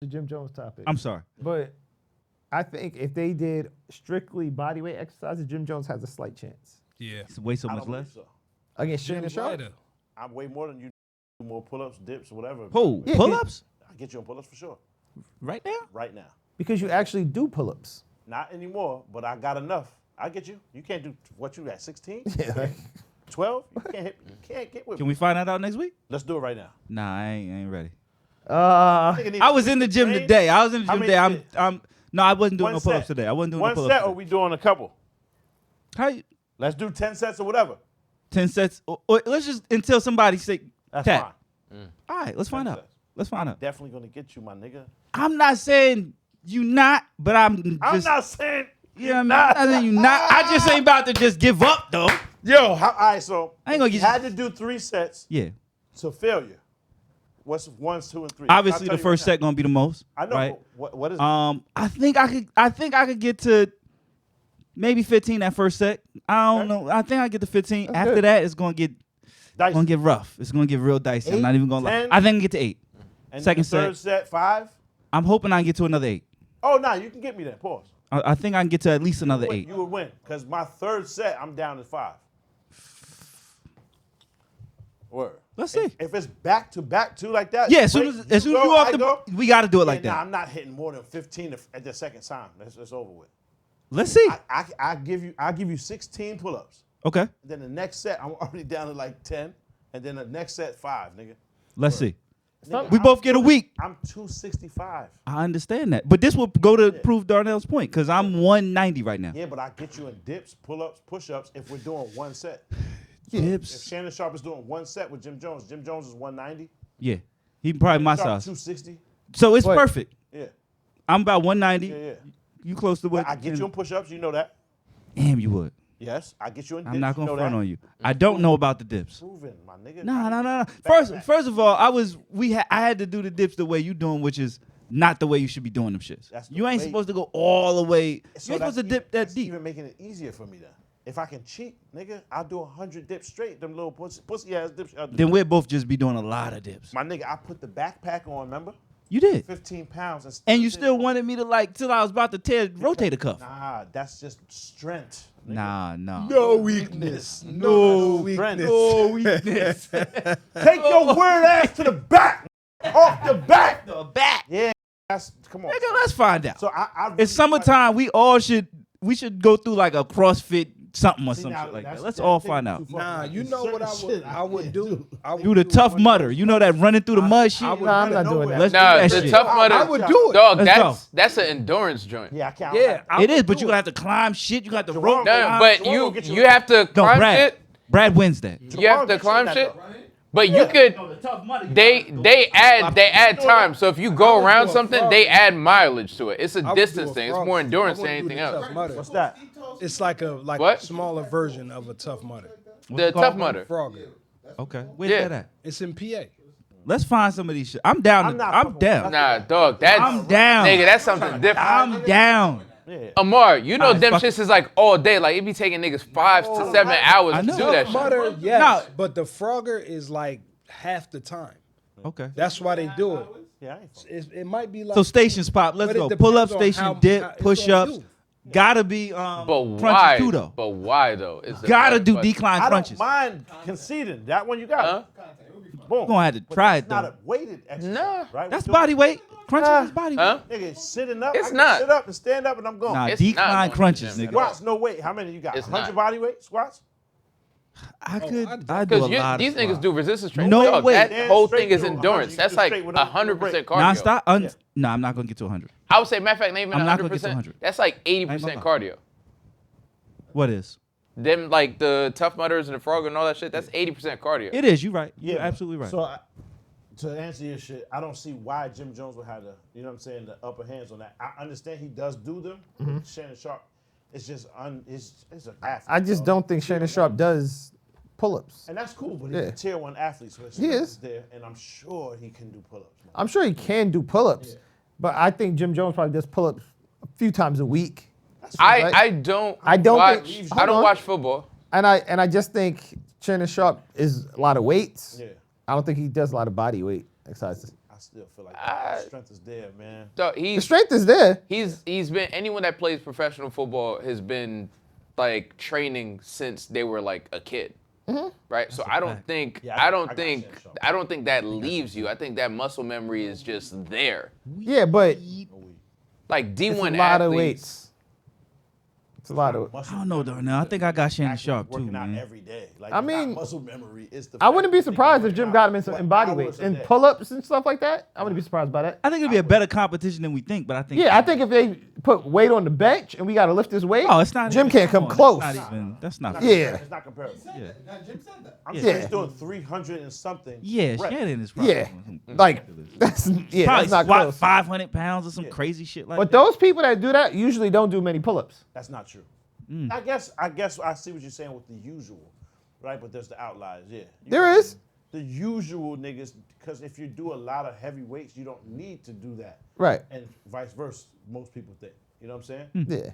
the Jim Jones topic. I'm sorry. But I think if they did strictly bodyweight exercises, Jim Jones has a slight chance. Yeah. It's way so I much don't less. believe so. Against Shannon Jim's Sharpe? lighter. I'm way more than you. Do more pull-ups, dips, whatever. Who? Yeah, Pull-ups? I get you on pull-ups for sure. Right now? Right now. Because you actually do pull-ups. Not anymore, but I got enough. I get you. You can't do what you at 16? Yeah. 12? You can't get with Can me. we find that out next week? Let's do it right now. Nah, I ain't ready. I was in the gym train? today. I was in the How gym many today. I'm no, I wasn't doing One no pull-ups set. today. I wasn't doing One no pull-ups set or today. we doing a couple? How you, Let's do 10 sets or whatever. 10 sets? Or let's just until somebody say That's tap. fine. All right, let's find 10 out. sets. Let's find out. Definitely gonna get you, my nigga. I'm not saying you not, but I'm just. I'm not saying Yeah, I'm not saying you not. I just ain't about to just give up though. Yo, all right, so I ain't gonna you get had to do 3 sets Yeah. to failure. What's 1, 2, and 3? Obviously, I'll the tell you first right set gonna be the most. now. I know. Right? But what is it? I think I could get to maybe 15 that first set. I don't know. I think I get to 15. That's After good. that, it's gonna get Dicey. rough. It's gonna get real dicey. I'm not even gonna lie. 10? I think I can get to 8. And second the third set 5. I'm hoping I can get to another 8. Oh no, you can get me there. Pause. I think I can get to at least another 8. You would win because my third set I'm down to 5. Word. Let's see. If it's back to back two like that. Yeah, as soon wait, as you go, off I the, go, we got to do it like nah, that. I'm not hitting more than 15 at the second time. It's over with. Let's see. I give you 16 pull-ups. Okay. Then the next set I'm already down to like 10, and then the next set 5, nigga. Let's see. Nigga, We both get a week. I'm 265. I understand that, but this will go to prove Darnell's point because I'm 190 right now. Yeah, but I get you in dips, pull-ups, push-ups if we're doing one set. If Dips. Shannon Sharpe is doing one set with Jim Jones is 190. Yeah, he probably my Sharpe size. 260. So it's Wait. perfect. Yeah. I'm about 190. Yeah. You close to what? I get you in push-ups, you know that. Damn, you would. Yes, I get you in dips. I'm not gonna you know front that. on you. I don't know about the dips. Proven, my nigga. No. First of all, I had to do the dips the way you doing, which is not the way you should be doing them shits. That's the You ain't way- supposed to go all the way. You ain't So supposed to that's dip that that's deep. even making it easier for me then. If I can cheat, nigga, I'll do 100 dips straight. Them little pussy ass dips. I'll do. Then we'll both just be doing a lot of dips. My nigga, I put the backpack on, remember? You did. 15 pounds. And you still wanted me to like till I was about to tear rotator cuff. Nah, that's just strength. Nigga. Nah. No weakness. No weakness. Oh, weakness. Take your weird ass to the back. Off the back. The back. Yeah, that's, come on. Nigga, let's find out. So I really It's summertime. We should go through like a CrossFit something or See, some now, shit like that. that's- Let's that all thing find too out. fucking Nah, like you you know what certain shit I would can't do? I would Do the tough one mutter. of You know that running through the mud shit? I would Nah, I'm run not it doing over. that. Let's Nah, do that the shit. tough mudder. I would do it. Dog, Let's go. that's an endurance joint. Yeah, I can't. Yeah, I It is, would but do you it. gonna have to climb shit. You got to Jerome- rope. No, No, climb. but Jerome will get you you have to No, climb Brad. shit. Brad wins that. You have to climb shit. But you Yeah. could. the tough mudder. They add time. So if you go would around do a something, frog. they add mileage to it. It's a I would do distance a thing. It's frog. more endurance I than wouldn't do anything the else. tough mudder. What's that? It's like a What? smaller version of a tough mudder. The tough mudder. Frogger. Okay, where's Yeah. that at? It's in PA. Let's find some of these shit. I'm down. I'm not I'm fucking down. with Nah, dog. That's I'm down. Nigga, that's something different. I'm down. Yeah. Amar, you know Alright, them fuck shits is like all day. Like it be taking niggas 5 to 7 hours I to know. do that Tough shit. mudder, yes, No. but the Frogger is like half the time. Okay. That's why they do it. Yeah, I ain't fucking. It might be like So stations pop. Let's But it go. depends Pull up on station, how- dip, how- it's push on ups. you. Gotta be But crunchy why? too though. But why though? Is the Gotta better do question. decline I crunches. don't mind conceding. That one you got. Huh? Boom. You're gonna have to But try it's it not though. a weighted exercise, Nah. right? That's We doing- body weight. Crunches is body weight. Huh? Nigga, sitting up. It's I can not. sit up and stand up and I'm going. Nah, It's decline not going crunches, to the gym nigga. at all. Squats, no weight. How many you got? It's 100 not. body weight squats? I could. I'd- I do a Because lot these of niggas squats. do resistance training. No Dog, way. that Stand whole straight thing is through 100. endurance. You That's do like straight without 100% cardio. Non-stop. Yeah. Nah, I'm not gonna get to 100. I would say, matter of fact, not even I'm not gonna get to 100%. 100. That's like I ain't 80% gonna cardio. What is? Them like the tough mutters and the frog and all that shit. That's 80% cardio. It is. You're right. Yeah, You're but- absolutely right. So to answer your shit, I don't see why Jim Jones would have the, you know what I'm saying, the upper hands on that. I understand he does do them. Mm-hmm. Shannon Sharpe, it's just it's an athlete. I just dog. don't think Shannon Sharpe does pull-ups. And that's cool, but he's Yeah. a tier 1 athlete, so his He strength is. there, and I'm sure he can do pull-ups. man. I'm sure he can do pull-ups, but I think Jim Jones probably does pull-ups a few times a week. I Right. don't. I don't watch. think- I hold don't on. watch football. And I just think Shannon Sharpe is a lot of weights. Yeah. I don't think he does a lot of body weight exercises. I still feel like the strength is there, man. So The strength is there. he's been anyone that plays professional football has been like training since they were like a kid. Right? So I don't think Yeah, I I don't got think Shannon Sharpe. I don't think that leaves you. I think that muscle memory is just there. Yeah, but Like it's a D1 lot of athletes. weights. It's a lot of. I don't know, Darnell. I think I got Shannon Actually Sharpe too, working out man. every day. Like, I it's not mean, muscle memory. It's the I wouldn't be fact that surprised they if Jim work got him in out in body hours weights a and day. pull-ups and stuff like that. I wouldn't be surprised by that. I think it'd be a better competition than we think, but I think. Yeah, I think if they put weight on the bench and we got to lift this weight, Oh, it's not. Jim even- can't come on, close. That's not even. That's not. Yeah. It's not comparable. Yeah. Jim said that. I'm Yeah. saying he's doing 300 and something. Yeah, reps. Shannon is probably. Yeah, doing some like ridiculous. that's Probably that's not squat close. 500 pounds or some crazy shit like But that. those people that do that usually don't do many pull-ups. That's not true. I guess I see what you're saying with the usual, right? But there's the outliers, yeah. There is. The usual niggas, because if you do a lot of heavy weights, you don't need to do that. Right. And vice versa, most people think. You know what I'm saying? Yeah.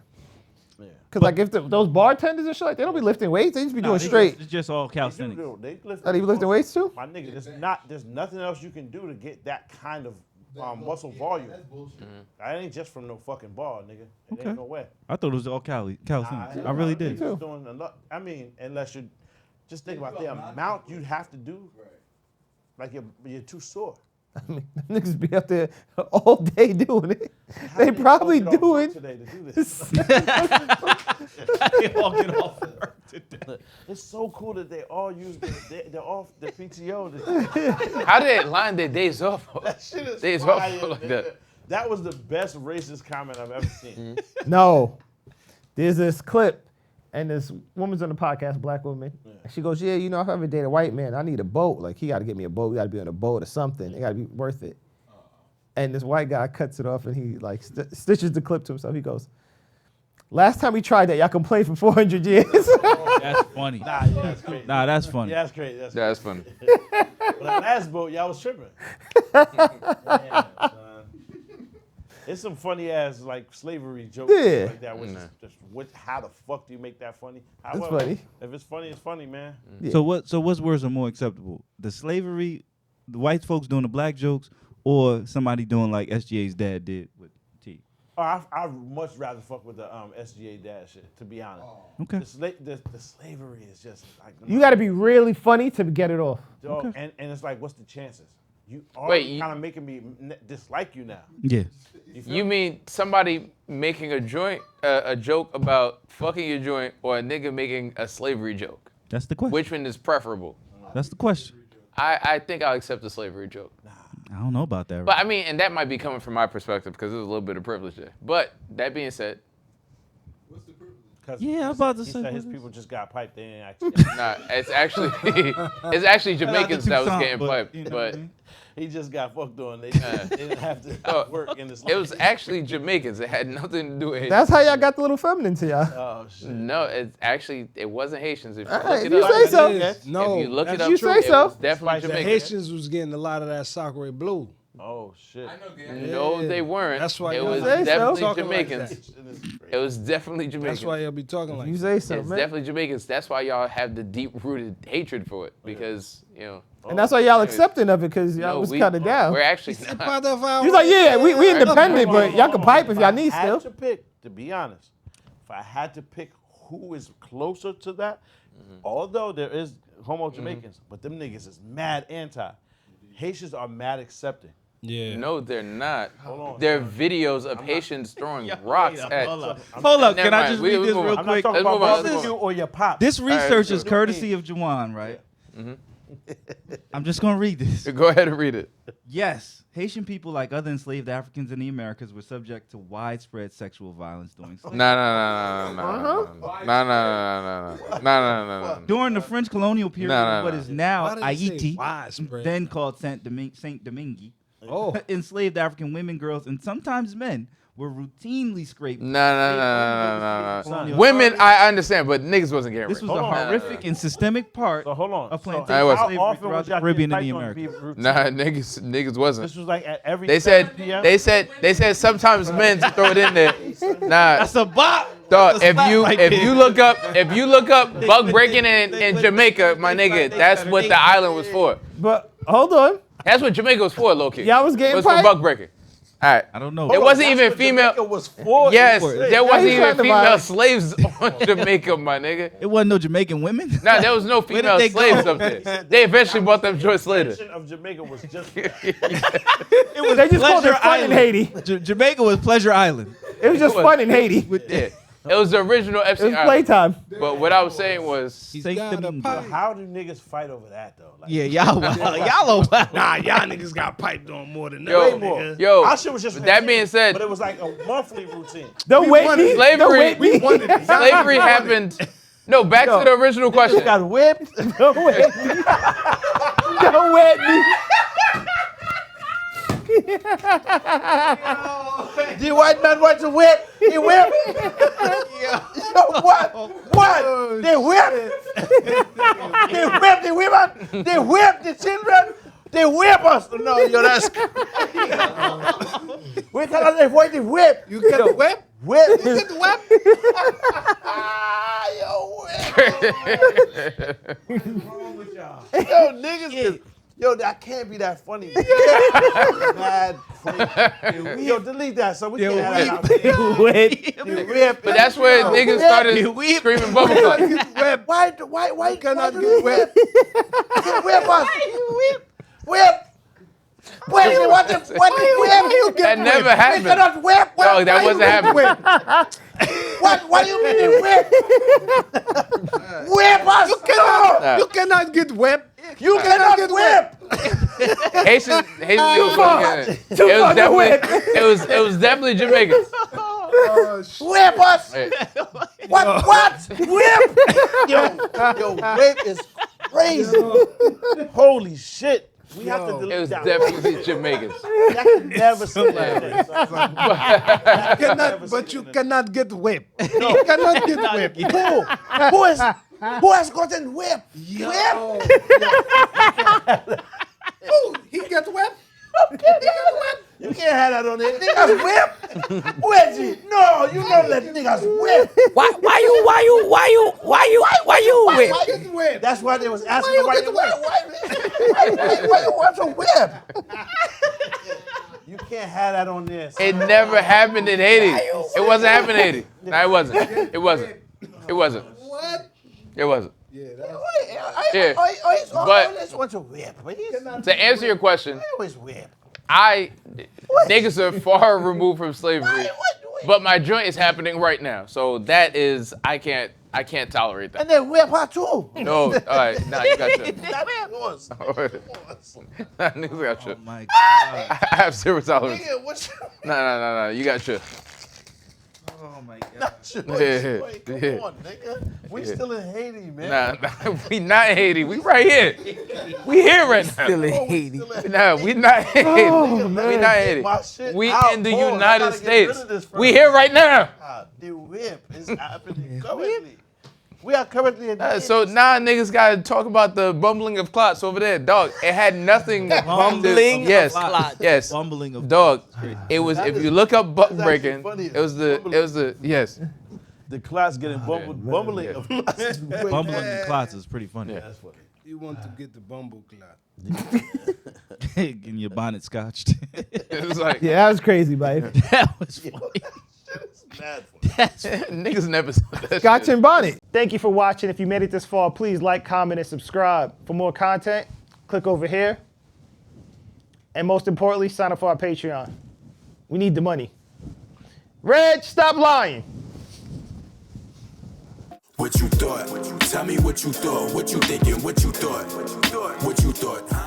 Yeah. Because like if those bartenders and shit, like they don't be lifting weights. They just be Nah, doing they straight. It's just all They calisthenics. They lift. Are they lifting weights too? My nigga, there's nothing else you can do to get that kind of muscle volume. That's bullshit. That ain't just from no fucking ball, nigga. It Okay. ain't no way. I thought it was all calisthenics. I really did. Niggas doing a lot. I mean, unless you just think about the amount you'd have to do. Like you're too sore. I mean, them niggas be up there all day doing it. They probably Get off work doing. today to do this. They all get off work today. It's so cool that they all use they're off the PTO. How did they line their days off? That shit is Days fire, off like nigga. that. That was the best racist comment I've ever seen. No, there's this clip, and this woman's on the podcast, black woman. And she goes, "Yeah, you know, if I ever date a white man, I need a boat. Like he got to get me a boat. We got to be on a boat or something. It got to be worth it." And this white guy cuts it off, and he like stitches the clip to himself. He goes, "Last time we tried that, y'all complained for 400 years." That's funny. Nah, yeah, that's crazy. Nah, that's funny. Yeah, that's crazy. That's That's funny. But that last boat, y'all was tripping. Damn, son. It's some funny ass like slavery jokes Yeah. like that. Which is just how the fuck do you make that funny? It's However, funny. If it's funny, it's funny, man. Yeah. So what's worse or more acceptable? The slavery, the white folks doing the black jokes, or somebody doing like SGA's dad did with T? Oh, I'd much rather fuck with the SGA dad shit, to be honest. Okay. The slavery is just like You got to be really funny to get it off. dog, and it's like, what's the chances? You are Wait, kind of making me dislike you now. Yeah. You mean somebody making a joke about fucking your joint, or a nigga making a slavery joke? That's the question. Which one is preferable? That's the question. I think I'll accept the slavery joke. I don't know about that. But I mean, and that might be coming from my perspective because there's a little bit of privilege there. But that being said, What's the privilege? 'Cause Yeah, I was about to he say, said his what is- people just got piped. They ain't actually. nah, it's actually Jamaicans that was Tucson, getting but, piped. you know what But I mean? He just got fucked on. They didn't have to Oh, work in this. it was actually Jamaicans. It had nothing to do with Haitians. That's how y'all got the little feminine to y'all. Oh shit. No, it wasn't Haitians. If you Alright, look if it you up, say so. No, if you look it that's up, You say it so. was definitely The The Jamaican. Haitians was getting a lot of that Sacre Blue. Oh shit. I know, gang. No, Yeah. they weren't. That's why it y'all was say so. definitely Talking like Jamaicans. that. It was definitely Jamaicans. That's why y'all be talking like You that. say so, It's man. definitely Jamaicans. That's why y'all have the deep-rooted hatred for it because And that's why y'all accepting of it because y'all no, was we- kind of down. We're actually Part not. of our- He was like, yeah, we independent, Hold on, but y'all hold can on. pipe if y'all need I still. had to pick, to be honest, if I had to pick who is closer to that, although there is homo Jamaicans, but them niggas is mad anti. Haitians are mad accepting. Yeah. No, they're not. Hold on. There are videos of Haitians throwing rocks at. Hold up. Never Hold up. Can I mind. just We read this move on. real I'm not quick? talking Let's about move on, brothers let's move you or your pop. This research so- is courtesy of Juwan, right? I'm just gonna read this. Go ahead and read it. Yes, Haitian people, like other enslaved Africans in the Americas, were subject to widespread sexual violence during slavery. No. During the French colonial period, No. of what is now Why did it say Haiti, widespread? then called Saint Domingue, Oh. enslaved African women, girls, and sometimes men were routinely scraped. No. Women, I understand, but niggas wasn't getting This was raped. a Hold on. horrific and systemic part So hold on. of So plantation Hey, what's- how slavery often throughout was the y'all Caribbean and getting the piped on Americas. routine? Nah, niggas wasn't. This was like at every They 7 said p.m. they said sometimes men to throw it in there. Nah, That's a bop. dog. That's a slap right If there. you look up bug breaking in Jamaica, my nigga, that's what the island was for. But hold on. That's what Jamaica was for, low key. Y'all was getting It was for piped? buck breaking. All right. I don't know. It wasn't That's even what female. Jamaica was for. Yes, for it. there wasn't Now you even trying to female buy- slaves on Jamaica, my nigga. It wasn't no Jamaican women. Nah, there was no did female they slaves go? up there. They eventually bought them joints later. Of Jamaica was just It was They just called it Pleasure fun in Island. Haiti. Jamaica was Pleasure Island. It was just fun in Haiti. Yeah. It was the original It was FC Island. playtime. But what I was saying was, Take got the a pipe. How do niggas fight over that though? Like, Yeah, y'all wild. Y'all are wild. Nah, y'all niggas got piped on more than that. Yo, way more. yo, Our shit was just that routine, being said- but it was like a monthly routine. Don't wait me. slavery- Don't wait me. slavery happened. No, back to the original question. Got whipped. Don't wait me. Don't wait me. The white man wants to whip. He whip. Yo, what? What? They whip. They whip the women. They whip the children. They whip us. No, yo, that's. We cannot avoid the whip. You get a whip? Whip. You get the whip? Yo, whip. Yo, niggas is. Yo, that can't be that funny. Mad crazy. Yo, delete that so we can't have that. Wait. The whip. But that's where niggas started screaming bubble clock. Why you cannot get whip? Whip us. Whip. What is it? What the whip? That never We happened. cannot whip. No, that wasn't happening. Why you mean whip? Whip us. You cannot get whipped. You cannot get whip. Haitian people wasn't getting it. It was definitely Jamaicans. Whip us. Hey, What? Whip. Yo, whip is crazy. Holy shit. We have to It delete was that. definitely Jamaicans. That can never say that. Cannot, but you cannot get whipped. You cannot get whipped. Who has gotten whip? Whip? Oh, he gets whipped? You can't have that on there. Niggas whip? Reggie, no, you don't let niggas whip. Why you whip? Whip. That's why they was asking you why get you whip? why you want to whip? You can't have that on there. It never happened in Haiti. It wasn't happening in Haiti. No, it wasn't. It wasn't. It wasn't. What? It wasn't. Yeah, Yeah. I But- always want to whip. But he's To answer your question, always whip. niggas are far removed from slavery, but my joint is happening right now. So that is, I can't tolerate that. And then whip her too. No, all right, nah, you got your. That's yours. Nah, niggas got your. Oh my God. I have zero tolerance. Nigga, what's Nah, you got your. Oh my God. your Yeah, Wait, come yeah. on, nigga. We still in Haiti, man. Nah, we not in Haiti. We right here. We here right now. Still in Haiti. Nah, we not in Haiti. We not in Haiti. My shit We out. in the Pause. I United gotta get rid States. of this first. We here right now. The whip is happening currently. We are currently in So now niggas gotta talk about the bumbling of clots over there, dog. It had nothing. Bumbling of Yes, clots. yes, Bumbling of dog. It was. That If is- you look up buck that's breaking, actually funny. it was the yes. the class getting bumbling of bumbling and clots is pretty funny. Yeah. That's funny. You want to get the bumble clot. Getting your bonnet scotched. It was like Yeah, that was crazy, babe. That was funny. It's mad funny. niggas never said that. Scotch and bonnet. Thank you for watching. If you made it this far, please like, comment, and subscribe. For more content, click over here. And most importantly, sign up for our Patreon. We need the money. Reg, stop lying. What you thought? Tell me what you thought. What you thinking? What you thought? What you thought?